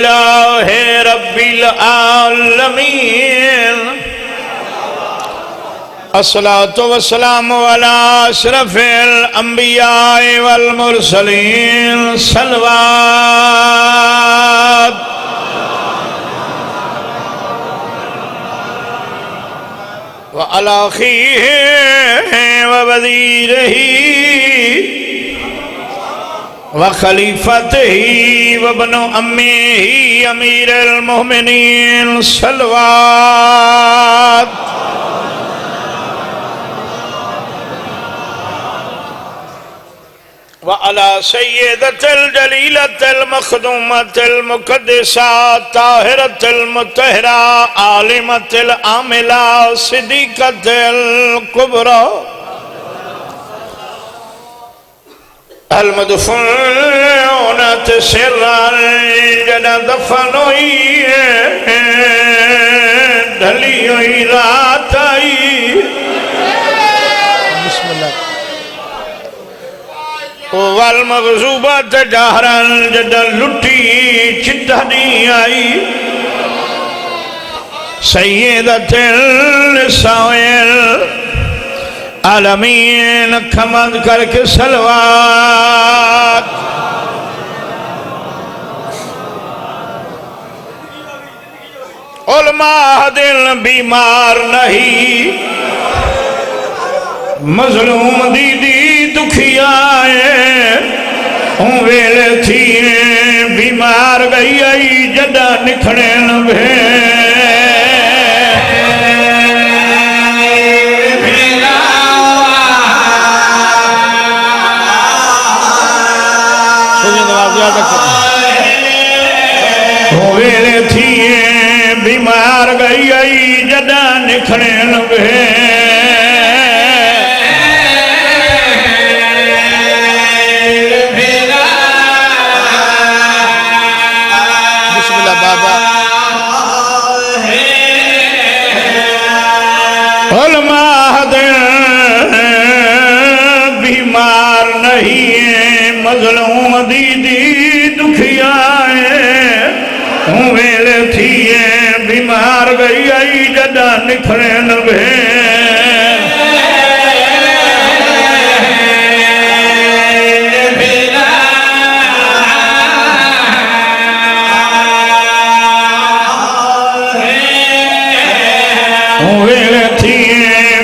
اللہ رب العالمین الصلاة والسلام علی اشرف الانبیاء والمرسلین صلوات وعلی اخیہ ووزیرہ وخلیفتہ وابن امیہ امیر المومنین صلوات وعلى سيدة الجليلة المخدومة المقدسة طاهرة المطهرة عالمة العاملة صديقة الكبرى المدفونة سرا جد دفنوي دليوي راتي بسم الله والمغزوبات جہرا جد لٹی چدھنی آئی سیدت النساء العالمین کھمد کر کے صلوات علماء دل بیمار نہیں مظلوم دیدی دکھی آئے ہوں ویلے تھی بیمار گئی آئی جدہ نکھڑے نبھے ہوں ویلے تھی بیمار گئی آئی جدہ نکھڑے نبھے علماء دل بیمار نہیں مظلوم دیدی دکھیائے ہوں ویلے تھی بیمار گئی آئی جدہ نکھڑے نبھے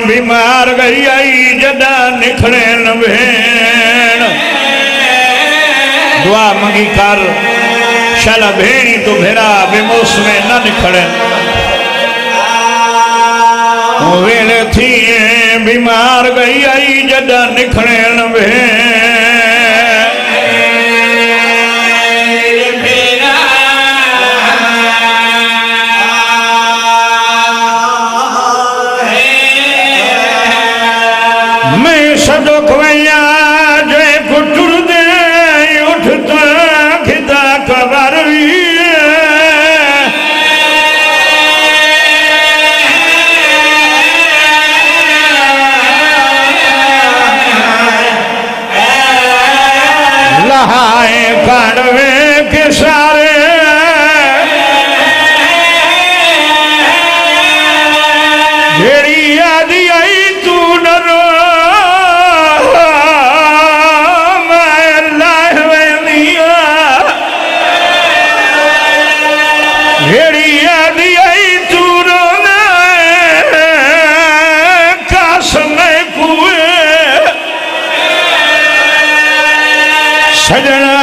بیمار گئی آئی جدہ نکھڑے نبھین دعا منگی کر شالا بھینی تو بھیرا بے موسم نہ نکھڑے ویلے تھی بیمار گئی آئی جدہ نکھڑے نبھین کڑوے کے سارے جھیڑی آدھی آئی تو نرو میں اللہ ویلیا جھیڑی آدھی آئی تو رونا قاسم کوئے سجنا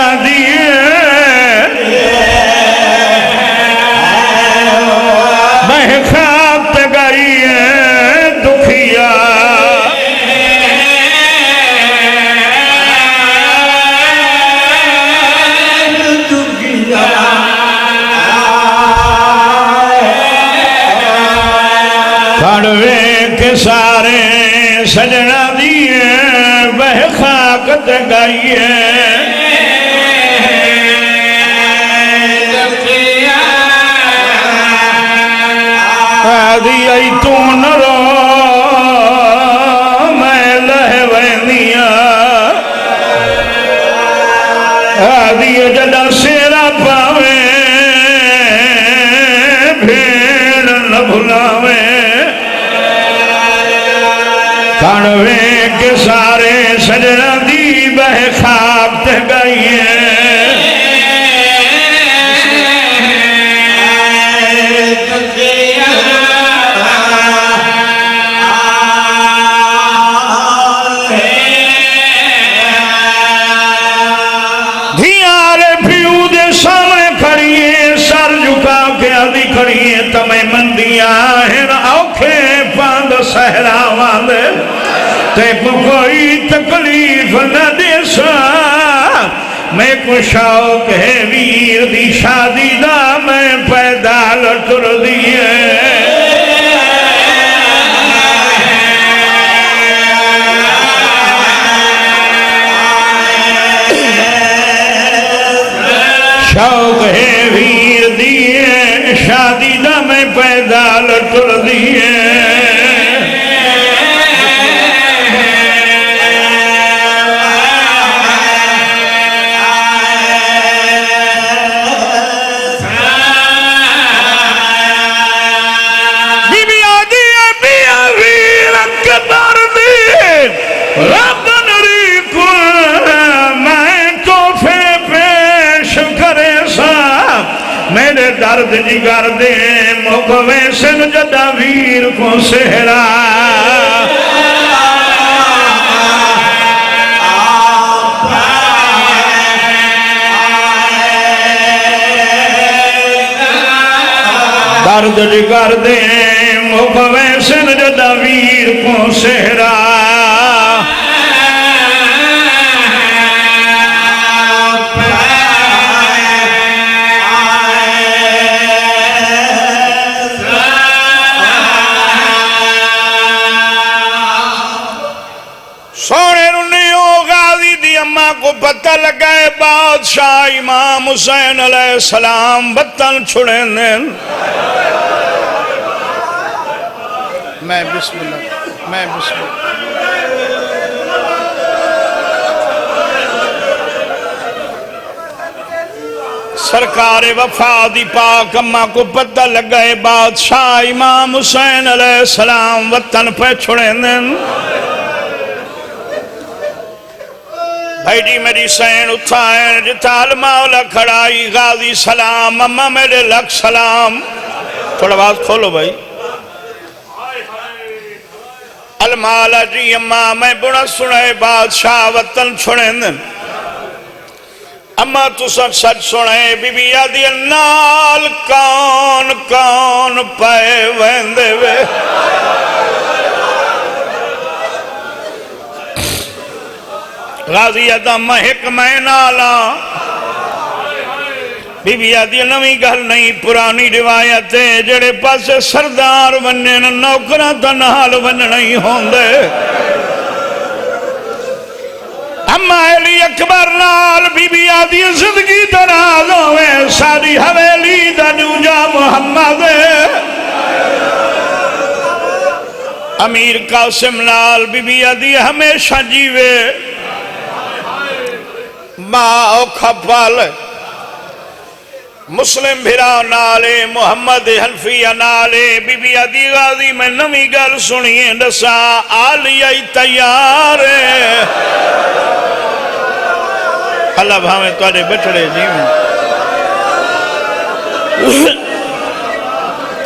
کڑوے کے سارے سجنا دیئے بہ خاکت گائیے آدھی آئی تو نرو میں لہ وینیا آدھی جدہ سیرا پاوے کڑوے کے سارے سجنا دی بہ خواب تے گئیے تمہیں مندیاں ہیں اوکھے پاند سہراوان دے تے کوئی تکلیف نہ دے سا میں کو شوق ہے ویر دی شادی دا میں پیدا لٹر دیئے شوق ہے ویر دیئے شادی دا میں پیدا لٹر دیئے بی بی آدھی ابھی ویر اکبر دی ربن ریکل میں توفے پیش کرے سا میرے درد جگر دے مقوے سن جدہ ویر کو سہرا درد جگر دے مقوے سن جدہ ویر کو سہرا سونے رنیوں غازی دی اماں کو پتہ لگائے بادشاہ امام حسین علیہ السلام بطن چھڑے دیں میں بسم اللہ سرکار وفا دی پاک اماں کو پتہ لگائے بادشاہ امام حسین علیہ السلام وطن پہ چھڑے دیں بھائی جی میری سین اٹھائیں جتال مولا کھڑائی غازی سلام اممہ میرے لکھ سلام تھوڑا باز کھولو بھائی المالا جی اممہ میں بڑا سنے بادشاہ وطن چھوڑیں دن اممہ تو سچ سنے بی بی آدھی نال کون پائے ویندے وے غازی ادم محک میں نالا بی بی آدھی نوی گھر نہیں پرانی روایت ہے جڑے پاس سردار بننے نوکران تا نحال بن نہیں ہوں دے اما علی اکبر نال بی بی آدھی زندگی دراز ہوئے ساری حویلی دا دوجا محمد امیر قاسم نال بی بی آدھی ہمیشہ جیوے ماں اوکھا پال مسلم بھرا نالے محمد حنفیہ نالے بی بی آدھی غازی میں نمی گر سنیے دسا آلیہ تیار اللہ بھامے توڑے بچڑے جیوں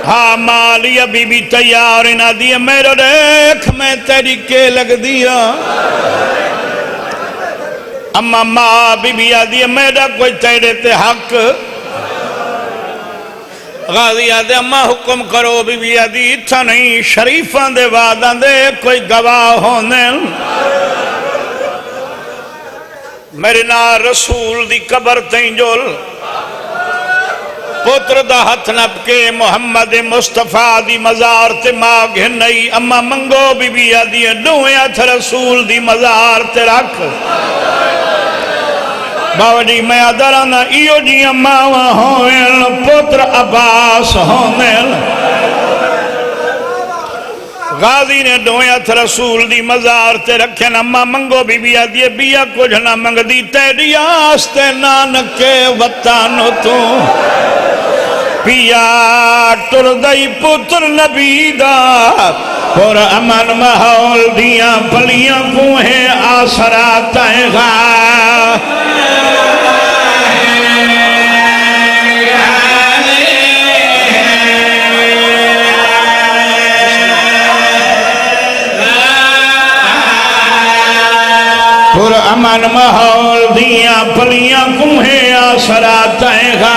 ہاں مالیہ بی بی تیار نہ دیا میرے دیکھ میں تیری کے لگ دیا اما ماں بی بی آدھی میرا کوئی تیرے تے حق غازی آدھے اما حکم کرو بی بی آدھی اتھا نہیں شریفان دے وعدان دے کوئی گواہ ہونے میرے نا رسول دی قبر تین جول پتر دا ہتھ نب کے محمد مصطفیٰ دی مزار تے ماغ نئی اما منگو بی بی آدھی دوئے ہتھ رسول دی مزار تے رکھ بابا جی میں ادرانا ایو جی اماوہ ہوئن پتر عباس ہوئن غازی نے دویت رسول دی مزار تے رکھیں اما منگو بی بی آدھی بیا کچھ نہ منگ دی تیری آستے نانکے وطانو تو پیا ٹردائی پتر نبی دا اور امن ماحول دیاں پلیاں کو ہے آسرا تائغا اور امن ماحول دیاں پلیاں کو ہے آسرا تائغا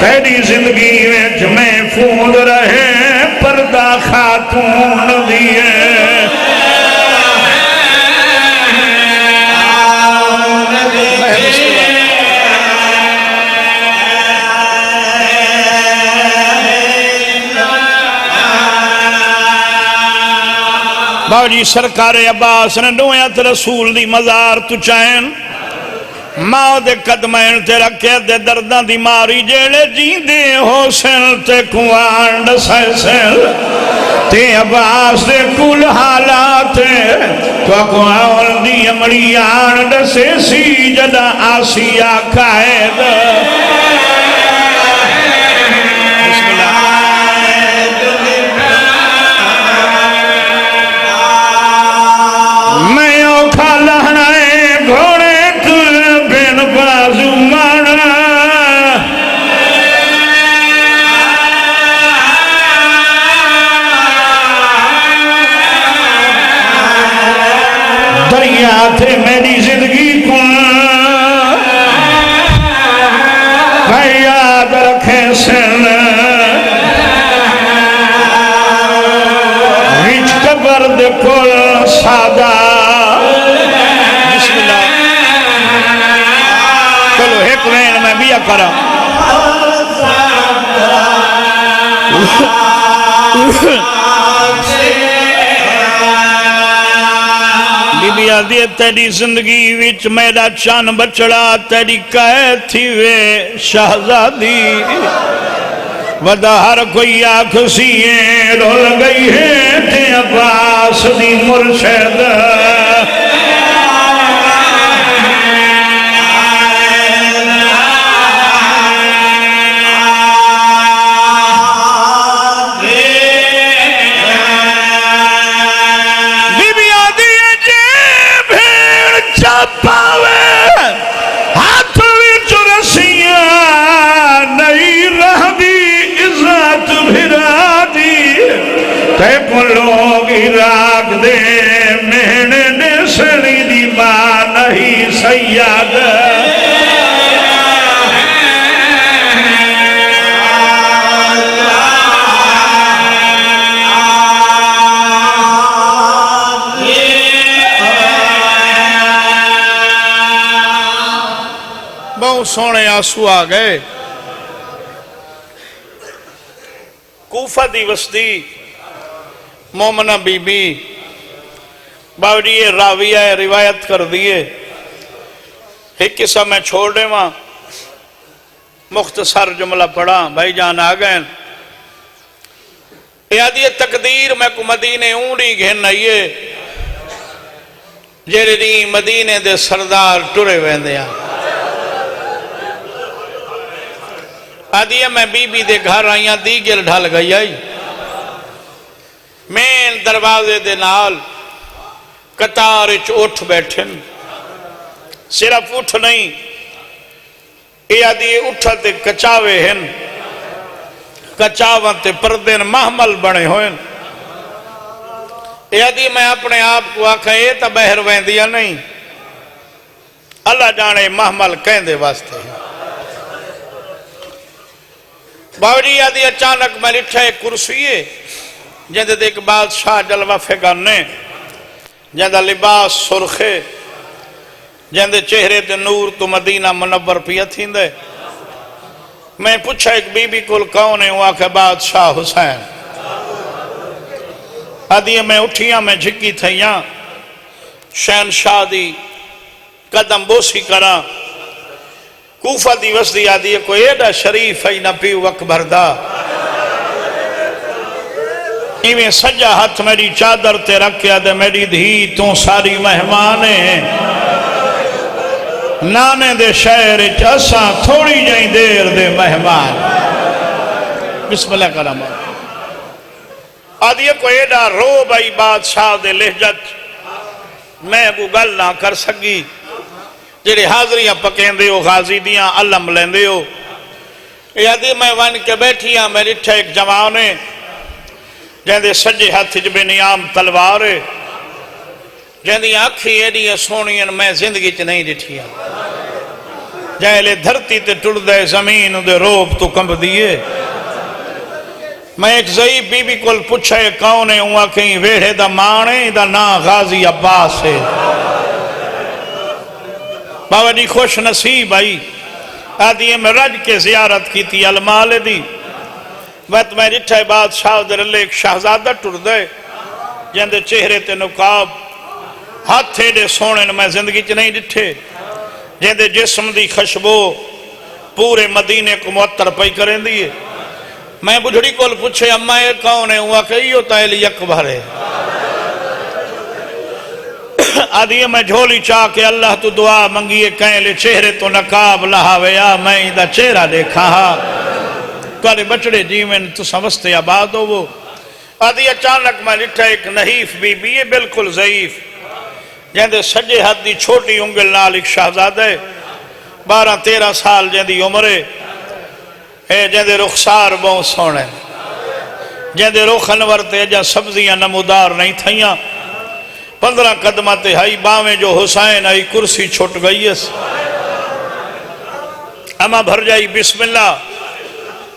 تیری زندگی میں محفوظ رہے پردہ خاتون دیے باو جی سرکار عباس نے نویت رسول دی مزار تو چین ماں دے قدمین تے رکھے دے دردان دی ماری جیڑے جیندے حسن تے کوانڈ سیسل تے عباس دے کل حالات تو کوان دی امڑیان ڈسے سی جدا آسیہ قائد بسم اللہ میں اوکھا لہنائے گھوڑے دریا تھے میری زندگی کو یاد رکھے سن وچ قبر دے کول سادہ بسم اللہ چلو ایک وین میں بھی کرا بی آدھی تیری زندگی وچ میرا چان بچڑا تیری قید تھی وے شہزادی ودا ہر کوئی آنکھ سیئے رول گئی ہے تے عباس دی مرشد لوگ عراق دے مہنے نے سڑی دی ماں نہیں سیاد بہت سونے آنسو آ گئے کوفہ دی وسطی مومنہ بی بی باوجی یہ راویہ روایت کر دیئے ایک قصہ میں چھوڑ دے وہاں مختصر جملہ پڑھا بھائی جان آگئے یادی تقدیر میں کو مدینے اونڈی گھن نئیے جیرے دی مدینے دے سردار ٹرے ویندیاں آدھیے میں بی بی دے گھر آئیاں دیگر ڈھال گئی آئی مین دروازے دے نال قطارچ اٹھ بیٹھن صرف اٹھ نہیں یہ آدھی اٹھا تے کچاوے ہیں کچاوان تے پردین محمل بنے ہوئیں یہ آدھی میں اپنے آپ کو آکھا یہ تا بہر ویندیا نہیں اللہ جانے محمل کہندے واسطے ہیں باوجی آدھی اچانک میں لٹھا ایک کرسی ہے جندے دیکھ بادشاہ جلوہ فگانے جندہ لباس سرخے جندے چہرے دے نور تو مدینہ منور پیا تھیں دے میں پوچھا ایک بی بی کل کون ہے وہاں کہ بادشاہ حسین آدھی میں اٹھیاں میں جھکی تھیاں شہنشاہ دی قدم بوسی کرا کوفہ دی وسدی آدھی ہے کوئی ایڈا شریف ہے نہ پیو اکبر دا ایویں سجا ہاتھ میری چادر تے رکھیا دے میری دھی تو ساری مہمانے نانے دے شہر چاساں تھوڑی جائیں دیر دے مہمان بسم اللہ کرام آدھی ہے کوئی ایڈا رو بھائی بادشاہ دے لہجت میں کو گل نہ کر سکی جڑے حاضریاں پکیں دے ہو غازی دیاں علم لیں دے ہو یادی میں ون کے بیٹھی ہاں میری ٹھے ایک جوانے جہاں دے سجے ہاتھ جبے نیام تلوارے جہاں دی آنکھی ایڈی سونین میں زندگی چ نہیں ڈٹھی ہاں جہاں لے دھرتی تے ٹڑ دے زمین دے روب تو کمب دیئے میں ایک ضعیف بی بی کل پوچھے کون ہے ہوا کہیں ویڑے دا مانے دا نا غازی عباس ہے بابا جی خوش نصیب آئی آدھی میں رج کے زیارت کی تھی المال دی وقت میں جٹھے بادشاہ در اللہ ایک شہزادہ ٹر دے جن دے چہرے تے نقاب ہاتھ تھے دے سونے میں زندگی چ نہیں ڈٹھے جن دے جسم دی خشبو پورے مدینے کو معطر پئی کریں دیئے میں بجھڑی کول پوچھے اممہ یہ کون ہے ہوا کہ یہ ہوتا ہے علی اکبر ہے آدھی میں جھولی چاہ کے اللہ تو دعا منگیے کہیں لے چہرے تو نقاب لہاوے یا میں ادھا چہرہ دیکھا ہاں توانے بچڑے جیوین تو سمجھتے آباد ہو وہ آدھی اچانک میں لٹھا ایک نحیف بی بی ہے بالکل ضعیف جہاں دے سجے حد دی چھوٹی انگل نال ایک شہزاد ہے 12-13 سال جہاں دی عمرے جہاں دے رخسار بہت سونے جہاں دے رخ انورتے جہاں سبزیاں نمودار نہیں تھائیاں 15 قدمہ تے ہائی باویں جو حسین آئی کرسی چھوٹ گئی ہے اما بھر جائی بسم اللہ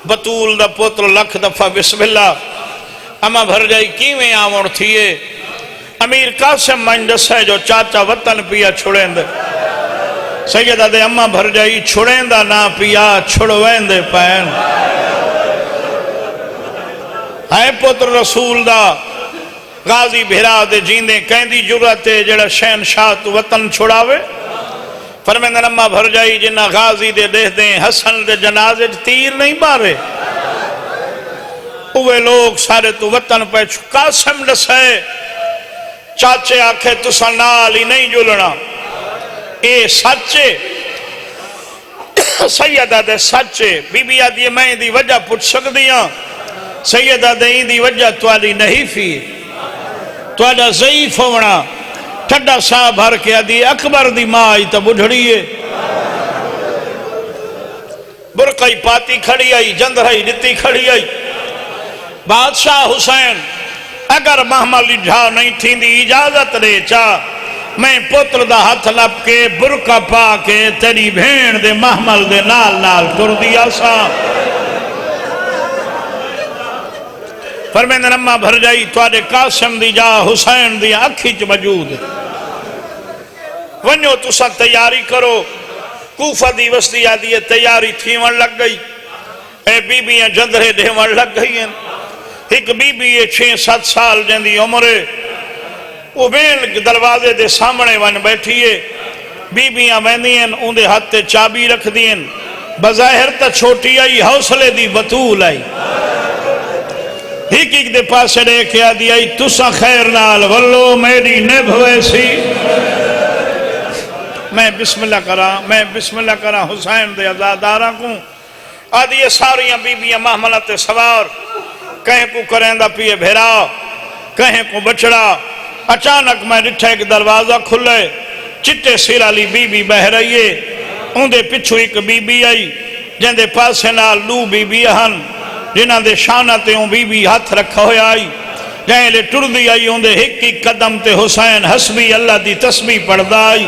بطول دا پوتر لکھ دفعہ بسم اللہ اما بھر جائی کیویں آمون تھیے امیر قاسم منجس ہے جو چاچا وطن پیا چھوڑیں دے سیدہ دے اما بھر جائی چھوڑیں دا نا پیا چھوڑویں دے پین ہے پوتر رسول دا غازی بھیرا دے جیندے کہندی جرات ہے جڑا شہنشاہ تو وطن چھوڑاوے فرمیندن اما بھر جائی جنہ غازی دے دیکھ دیں حسن دے جنازے تیر نہیں بارے اوے لوگ سارے تو وطن پہ قاسم ڈسے چاچے آکھے تسا نال ہی نہیں جلنا اے سچے سیدہ دے سچے بی بی آدھی میں دی وجہ پوچھ سک دیا سیدہ دے دی وجہ توالی نہیں فی توالا ضعیف ہونا ٹھڈا سا بھر کے آدھی اکبر دی مائی تا بڑھڑیے برقی پاتی کھڑی آئی جندرائی ڈتی کھڑی آئی بادشاہ حسین اگر محمل جھا نہیں تھی دی اجازت دے چاہ میں پتر دا ہاتھ لپ کے برقہ پا کے تیری بھین دے محمل دے نال نال کر دیا سا فرمیندن اما بھر جائی توارے قاسم دی جا حسین دی اکھی چ موجود ونیو تسا تیاری کرو کوفہ دی وسطی آدھی تیاری تھیون لگ گئی اے بی بیاں جندرے دھیون لگ گئی ہیں ایک بی بی 6-7 سال جندی عمرے وہ بین دروازے دے سامنے ون بیٹھیے بی بیاں ویندی ہیں ان دے ہاتھ تے چابی رکھ دی ہیں بظاہر تا چھوٹی آئی حوصلے دی بطول آئی ایک دے پاسے دے کیا دی آئی تسا خیر نال غلو میری نبھ ویسی میں بسم اللہ کرا حسین دے ازادارہ کو آدھی یہ ساریاں بی بیاں محملت سوار کہیں کو کرندہ پیے بھیرا کہیں کو بچڑا اچانک میں ڈٹھا ایک دروازہ کھلے چٹے سیر علی بی بی بہ رہیے ان دے پچھو ایک بی بی آئی جن دے پاسے نال لو بی بی ہن جنہ دے شانتے ہوں بی بی ہاتھ رکھا ہویا آئی جہاں لے ٹر دی آئی ہوں دے ایک قدم تے حسین حسبی اللہ دی تسبیح پڑھدا آئی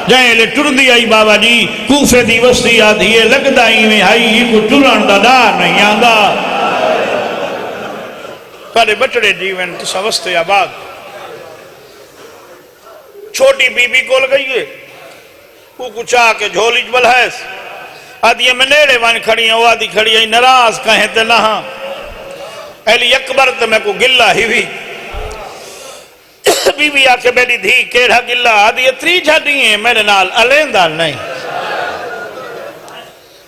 جہاں لے ٹر دی آئی بابا جی کوفے دی وسطی آدھیے لگدا ہی میں آئی یہ کو ٹران دا ڈار نہیں آندا تارے بچڑے جیون تو سوستے آباد چھوٹی بی بی کول گئی ہے وہ کچھا کے جھولی جبل ہے آدھی میں نیڑے وان کھڑی ہیں وہ آدھی کھڑی ہے نراز کہیں تے نہاں علی اکبر تے میں کو گلہ ہی بھی بیوی آ کے میری دھی کیڑا گلا آدھی اتری جھڑی ہیں میرے نال الیندہ نہیں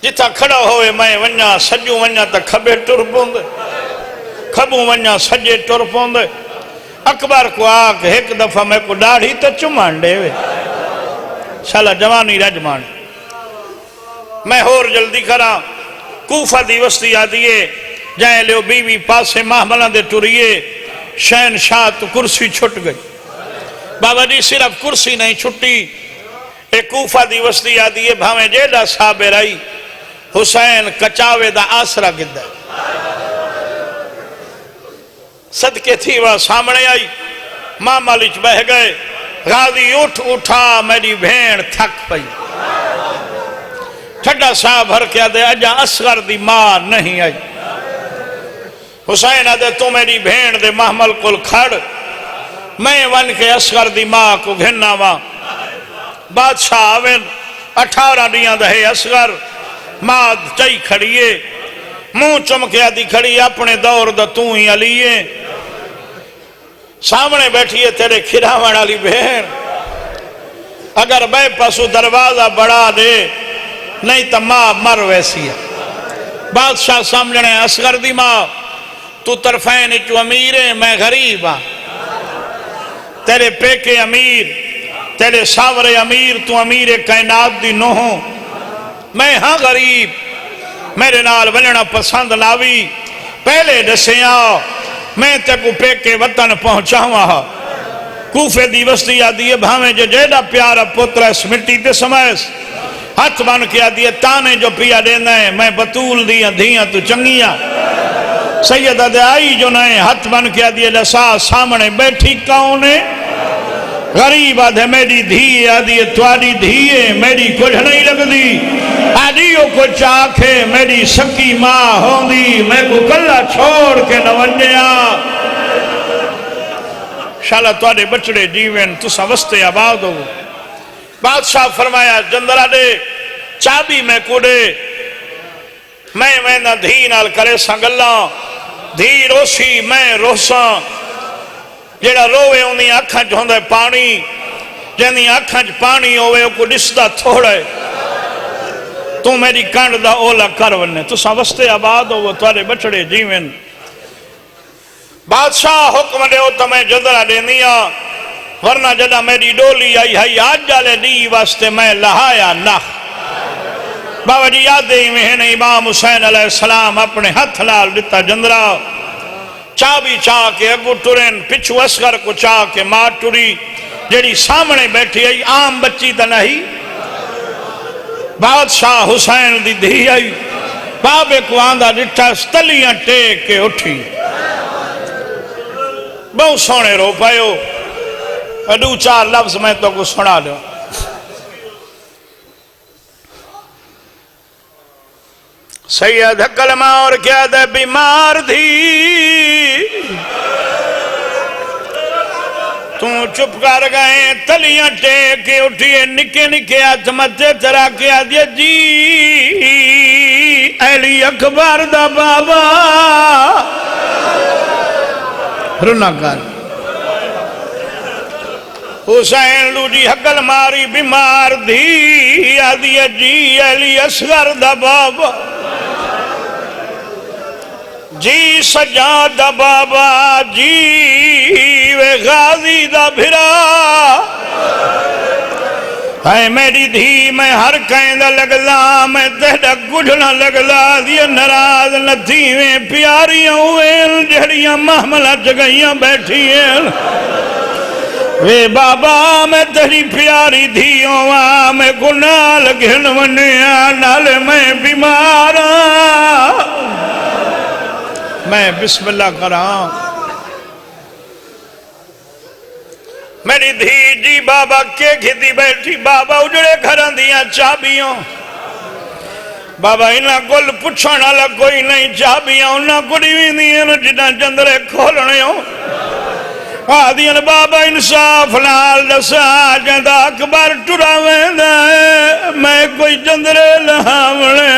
جتا کھڑا ہوئے میں ونیا سجو ونیا تا کھبے ٹر پوندے کھبو ونیا سجے ٹر پوندے اکبر کو آکھ ایک دفعہ میں کو ڈاڑھی تا چمان دے وے شالا جوانی رجمان میں ہور جلدی کرا کوفہ دی وسطی آدھیے جائیں لیو بیوی پاسے محملہ دے ٹوریے شہنشاہ تو کرسی چھٹ گئی بابا جی صرف کرسی نہیں چھٹی ایک کوفہ دی وسطی آدھیے بھامیں جیڑا صاحب رائی حسین کچاوے دا آسرا گدہ صدقے تھی وہ سامنے آئی ماں مالچ بہ گئے غازی اٹھا میری بھین تھک پئی ٹھڈا صاحب بھر کے آدھے اجا اصغر دی ماں نہیں آئی حسین آدھے تو میری بھین دے محمل کل کھڑ میں ون کے اصغر دی ماں کو گھننا ماں بادشاہ آوین 18 دیاں دہے اصغر ماں چائی کھڑیے منہ چمکیا دی کھڑی اپنے دور دا تو ہی علیے سامنے بیٹھیے تیرے کھراوان علی بہن اگر بے پسو دروازہ بڑھا دے نہیں تو ماں مر ویسی ہے بادشاہ سامنے اصغر دی ماں تو طرفین چو امیر ہے میں غریب ہاں تیرے پیکے امیر تیرے ساور امیر تو امیر کائنات دی نو ہوں میں ہاں غریب میرے نال وننا پسند لاوی پہلے دسیاں میں تے کو پیکے وطن پہنچاؤں کوفے دی وسطی آدھی بھامیں جو جیڑا پیارا پتر اس مٹی تے سمائس ہاتھ بن کے آدھی تانے جو پیا دینا ہے میں بطول دیاں دھیاں تو چنگیاں سیدہ دے آئی جو نئے ہاتھ بن کے آدھی لسا سامنے بیٹھی کاؤنے غریب آدھے میری دھی آدھی تواری دھیے میری کچھ نہیں لگ دی آدھیوں کو چاکھے میری سکی ماں ہوں دی میں کو کلہ چھوڑ کے نونجیا شالا توارے بچڑے جیوین تو سوستے آباد ہو بادشاہ فرمایا جندرہ دے چابی میں کوڑے میں نہ دھی نال کرے سنگلہ دھی روسی میں روساں جیڑا روے انہیں آنکھاں جو ہوندے پانی جنہیں آنکھاں جو پانی ہوئے کو ڈستا تھوڑے تو میری کانڈ دا اولا کروننے تو سوستے آباد ہو توارے بچڑے جیوین بادشاہ حکم دے ہو تو میں جدرہ دینیا ورنہ جدہ میری ڈولی آئی ہے آج جالے دی واسطے میں لہایا نہ بابا جی یاد دے میں امام حسین علیہ السلام اپنے ہتھ لال دیتا جندرہ چابی چاہ کے اگو ٹرین پچھو اصغر کو چاہ کے ماں ٹری جیڑی سامنے بیٹھی آئی عام بچی تا نہیں بادشاہ حسین دی دھی آئی بابے کو آندھا ڈٹھا ستلیاں ٹیک کے اٹھی بہت سونے رو پائیو دو چار لفظ میں تو کو سنا لوں سید کلمہ اور کیا دے بیمار تھی تو چپ کر گئے تلیاں ٹیک کے اٹھئے نکے نکے آتمتے ترا کیا دیا جی علی اکبر دا بابا رنا کر حسین لو جی حقل ماری بیمار دھی آدھی جی علی اصغر دا بابا جی سجاد دا بابا جی وے غازی دا بھرا اے میری دھی میں ہر کہیں دا لگلا میں تہدہ گجھنا لگلا دیا نراز نتھی میں پیاریاں ہوئے جہڑیاں محملہ جگہیاں بیٹھی ہیں وے بابا میں تیری پیاری دھیوں میں گناہ گھن ونیا نال میں بیمارا میں بسم اللہ کراں میری دھی جی بابا کے گھتی بیٹھی بابا اجڑے گھران دیا چابیوں بابا انہا گل پچھانا لگ کوئی نہیں چابیاں انہا گڑی بھی نہیں جنہا جندرے کھولنے ہوں آدھین بابا انصاف نال دسا جندہ اکبر ٹرا ویندہ ہے میں کوئی جندرے لہامنے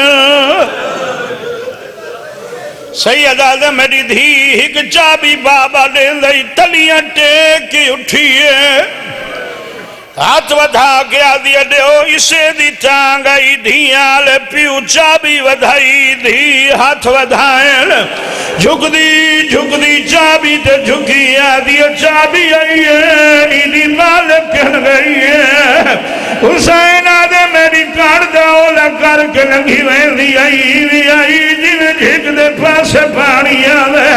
سیدہ دے میری دھی ایک چابی بابا دیں دائی تلیاں ٹیک کی اٹھیے ہاتھ ودھا گیا دیا دیو اسے دی ٹانگائی دھیال پیو چابی ودھائی دھی ہاتھ ودھائیں جھک دی چابی تے جھکی آدیا چابی آئی ہے ایدی مالک کہن گئی ہے حسین آدھے میری کار دولا کر کے لگی ویندی آئی جن جھک دے پاسے پانی آدھے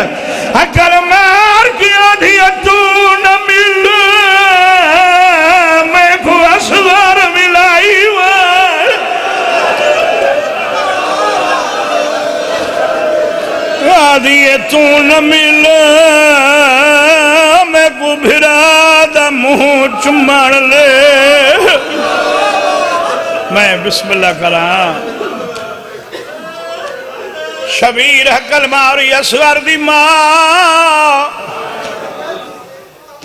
اکر مار کی آدھیا تو نہ مل میں کو اسوار ملائی وار آدھیے تو نہ مل میں کو بھرا دا منہ چمڑ لے میں بسم اللہ کراں شبیر حقل ماری اسوار دی ماں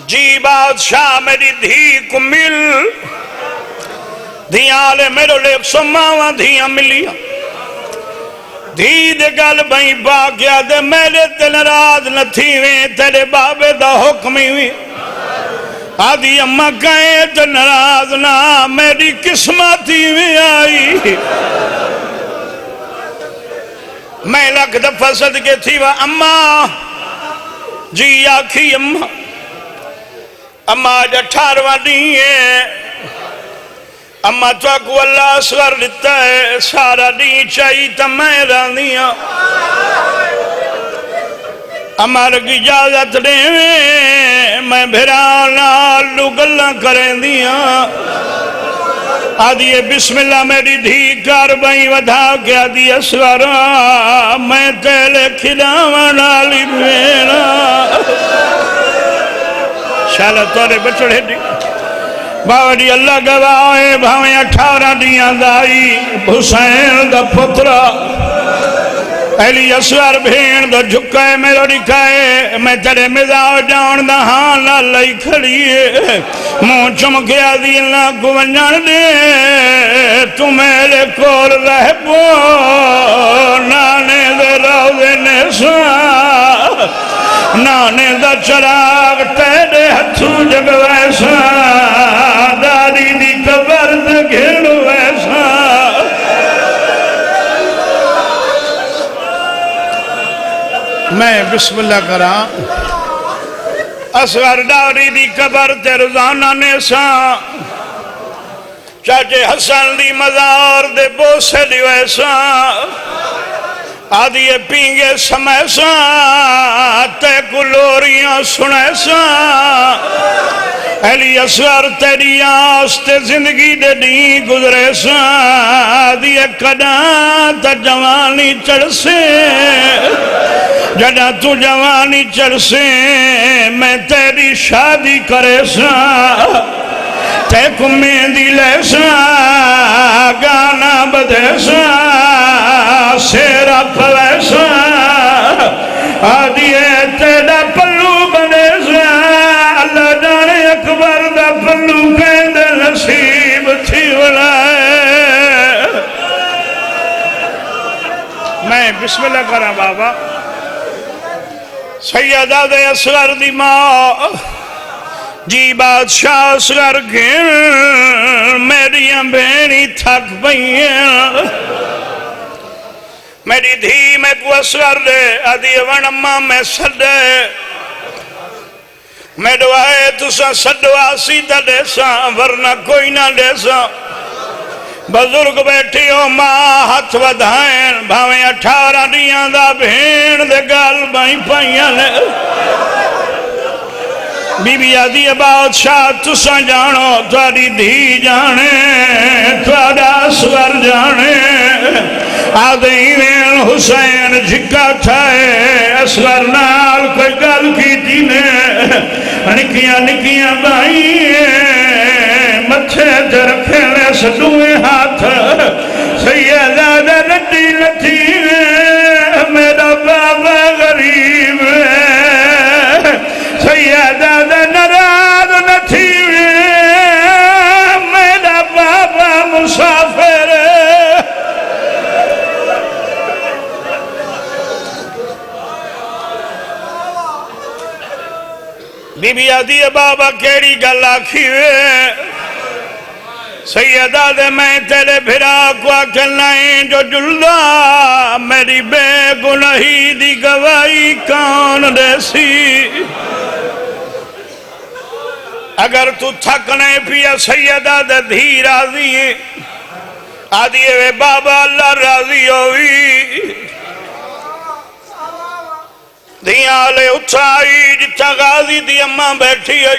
جی بادشاہ میری دھی کو مل دھیاں لے میرے لے سماواں دھیاں ملیا دھی دے گل بھئی باقیا دے میرے دل راز نہ تھی ویں تیرے بابے دا حکمی ہوئی آدھی اممہ کہیں تے نراز نہ میری قسمتی میں آئی میں لکھ دفعہ صدقے تھی وہ اممہ جی آکھی اممہ آج 18واں دن ہے اممہ تو کو اللہ اصغر لیتا ہے سارا دن چاہی تا میں رانیاں اممہ رکی اجازت دے میں بھرانا لو گلہ کریں دیا آدھیے بسم اللہ میری دھی کار بھائی ودھا کے آدھی اسورا میں تیلے کھلاواں ڈالی میرا شالہ تورے بچڑے دی بابا جی اللہ گواہ بھاویں 18 دیاں دائی حسین دا پترہ ایلی اسوار بھین دا جھکائے میرا ڈکائے میں تیرے مزاو جان دا ہاں لالائی کھڑیے مون چمکیا دی اللہ کو ونجان دے تو میرے کول رہ پو نانے دے روزے نیسا نانے دا چراغ تیرے ہتھو جگ ویسا داری دی قبر دے گھر ویسا میں بسم اللہ کراں اصغر داری دی قبر تے روزانہ نیسا چاچے حسن دی مزار دے بوسے دی ویسا آدھیے پینگے سمیسا تے کلوریاں سنیسا ایلی اصغر تیری آستے زندگی دے دی گزرے سا آدھیے کداں تا جوانی چڑھ سے جڑا تو جوانی چڑھ سے میں تیری شادی کرے سا تے کو مہندی لے سا گانا بدے سا سیرا پلے سا آدھیے تیرا پلو بنے سا اللہ جانے اکبر دا پلو کہندے نصیب تھی ولائے میں بسم اللہ کرا بابا سیدہ دے اصغر دی ماں جی بادشاہ اصغر گھر میریاں بینی تھک بھئیاں میری دھی میں کو اصغر دے آدھی ونمہ میں سڈے میں دعائے تسا سڈوا سیدہ دے سا ورنہ کوئی نہ دے سا بزرگ بیٹھی ہو ماں ہاتھ ودھائیں بھاویں 18 دیاں دا بھین دے گال بھائی پائیاں لے بی بی آدھی بادشاہ تسا جانو تواری دھی جانے توارا اصغر جانے آدھی وین حسین جھکا چھائے اصغر نال کوئی گل کی دینے نکیاں نکیاں بھائی مچھے جرکھنے سدوئے ہاتھ سیدہ دے رٹی لٹھی میرا بابا غریب سیدہ دے نراز نتھی میرا بابا مسافر بی بی آدھی بابا کیڑی گل آکھی وے سیدہ دے میں تیرے بھرا کو آکھلائیں جو جلدہ میری بے گناہی دی گواہی کون دے سی اگر تو تھکنے پیا سیدہ دے دھی راضی ہے آدھیے وے بابا اللہ راضی ہوئی دیاں لے اٹھائی جتا غازی دی اماں بیٹھی ہے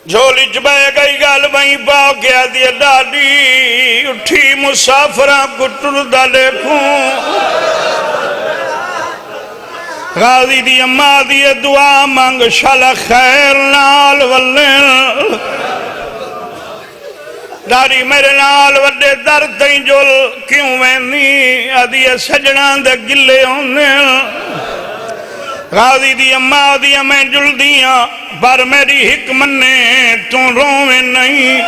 جھولی جبے گئی گل بھئی پاؤ کیا دیئے ڈاڈی اٹھی مسافرہ کٹر دا لیکھوں غازی دی اماں دیئے دعا مانگ شال خیر نال واللین ڈاڈی میرے نال وڈے در تئیں جل کیوں وینی آدھیے سجنان دے گلے ہونے غازی دی اماں دی میں جل دیاں پر میری حکمت نے تو رویں نہیں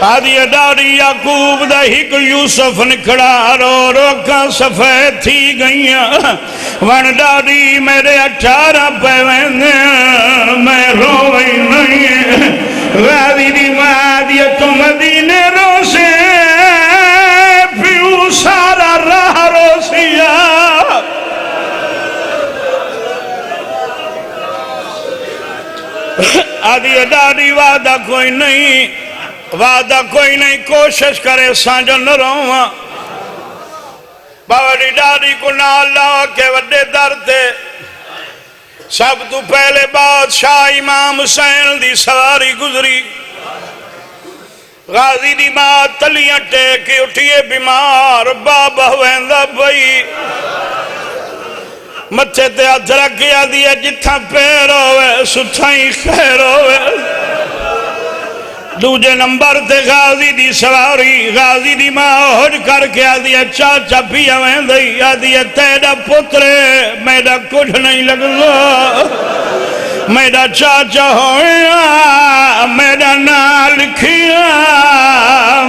آدھیے ڈاڑی یعقوب دا ہک یوسف نکھڑا رو روکاں سفید تھی گئیاں ون ڈاڑی میرے 18 پیویں میں رویں نہیں غازی دی ماں دی تو مدینے رو سے پیو سارا راہ رو سیا آدھی ڈاڑی وعدہ کوئی نہیں کوشش کرے سانجو نہ رہواں بابا ڈاڑی کو نال لاؤ کے وڈے در تے سب تو پہلے بادشاہ امام حسین دی سواری گزری غازی دی ماں تلیاں ٹیک اٹھیے بیمار بابا ویندہ بھئی مچھے تے ہاتھ رکھیا دیا جتھا پیر ہوئے ستھائیں خیر ہوئے دوجے نمبر تے غازی دی سواری غازی دی ماں ہوج کر کے آدھیا چاچا پیا میں دئی آدھیا تیڑا پترے میرا کچھ نہیں لگتا میرا چاچا ہویا میرا نال لکھیا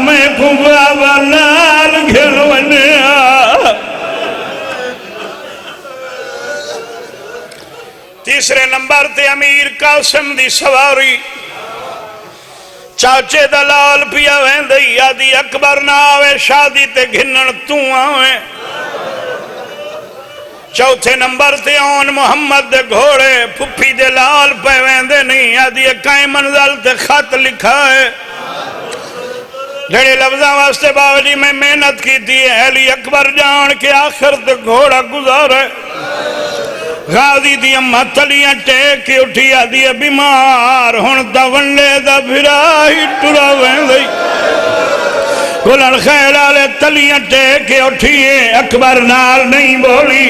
میں کو بابا نال گھرونیا تیسرے نمبر تے امیر قاسم دی سواری چاچے دلال پیا وین دئی آدھی اکبر نہ آوے شادی تے گھنن تو آوے چوتھے نمبر تے آن محمد دے گھوڑے پھپی دے لال پہ وین دے نہیں آدھی کائیں منزل تے خط لکھا ہے جڑے لفظاں واسطے باوجی میں محنت کی تھی علی اکبر جان کے آخر تے گھوڑا گزارے غازی دی اماں تلیاں ٹیک کے اٹھیا دیا بیمار ہن دا ونڈے دا بھرا ہی ٹرا ویندئی گلن خیر آلے تلیاں ٹیک کے اٹھیے اکبر نال نہیں بولی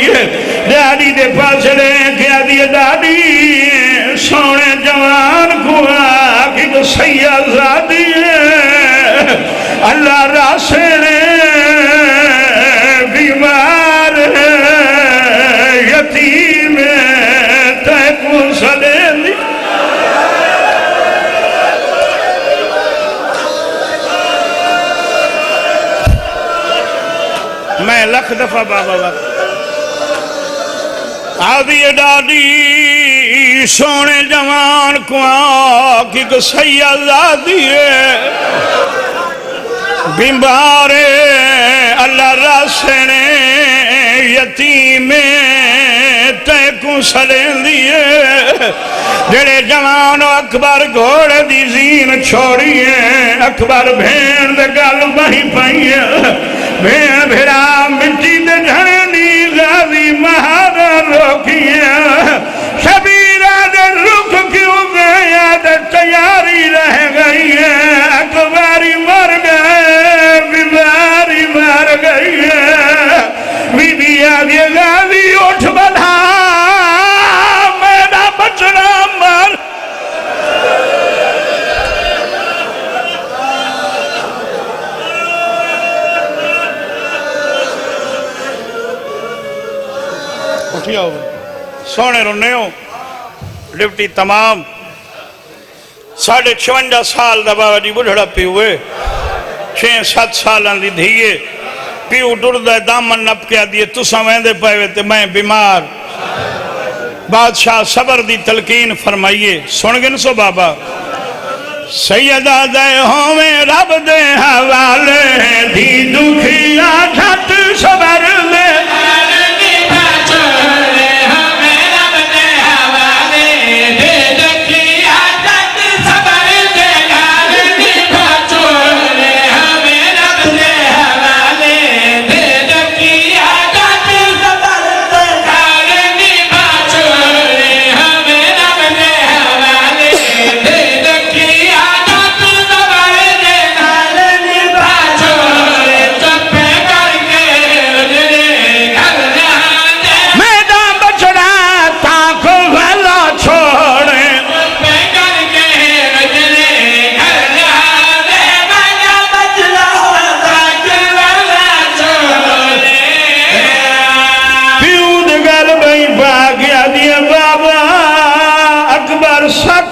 ڈاڈی دے پاس لے کے دیا ڈاڈی سونے جوان کو آگی تو سیاہ زادی اللہ راسے نے بیمار یتیم تیکو سلیم دی میں لکھ دفعہ بابا وقت آدھی ڈاڈی سونے جوان کو آکی کو سیاہ زادی بیمار اللہ راسنے یتیم تیکو سلین دیئے جڑے جوان اکبر گھوڑے دی زین چھوڑیے اکبر بھین دے گل بہی پائیے بھین بھرا مٹی دے جھنی غازی مہارا روکیے شبیرہ دے رکھ کیوں گیا دے تیاری رہ گئی ہے اکباری مر گئے بیماری مر گئی ہے بی بی آدھی غازی اٹھ بڑھا میرا بچنا مر اٹھیا ہو سونے رونے ہو ڈپٹی تمام 56 سال دا بابا جی بڑھڑا پی ہوئے 6-7 سالان دی دھیئے پیو ڈردہ دامن نپ کے آدھیے تو سمجھے پائے ہوئے تے میں بیمار بادشاہ صبر دی تلقین فرمائیے سن گن سو بابا سیدہ دے ہوئے رب دے حوالے دی دکھیا جھٹ صبر دے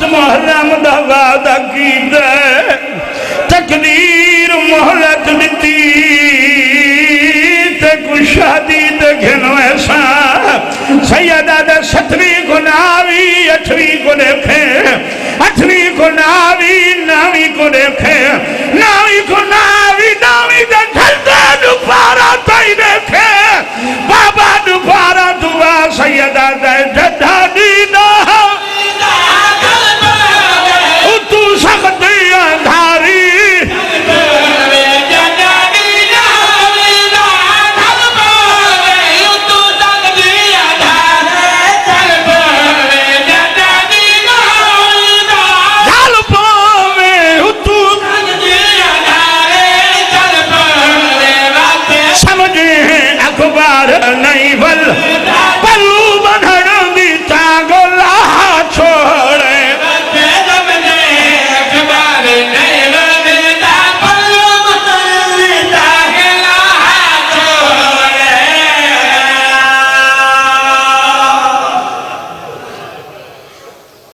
محرم دا وعدہ کیتا تقدیر مہلت دیتی تے کو شادی تے گھنو ایسا سیدہ دے 7ویں کو ناوی 8ویں کو دیکھے 8ویں کو ناوی 9ویں کو دیکھے 9ویں کو ناوی 9ویں دے جھلدہ دوبارہ تائی دیکھے بابا دوبارہ دعا سیدہ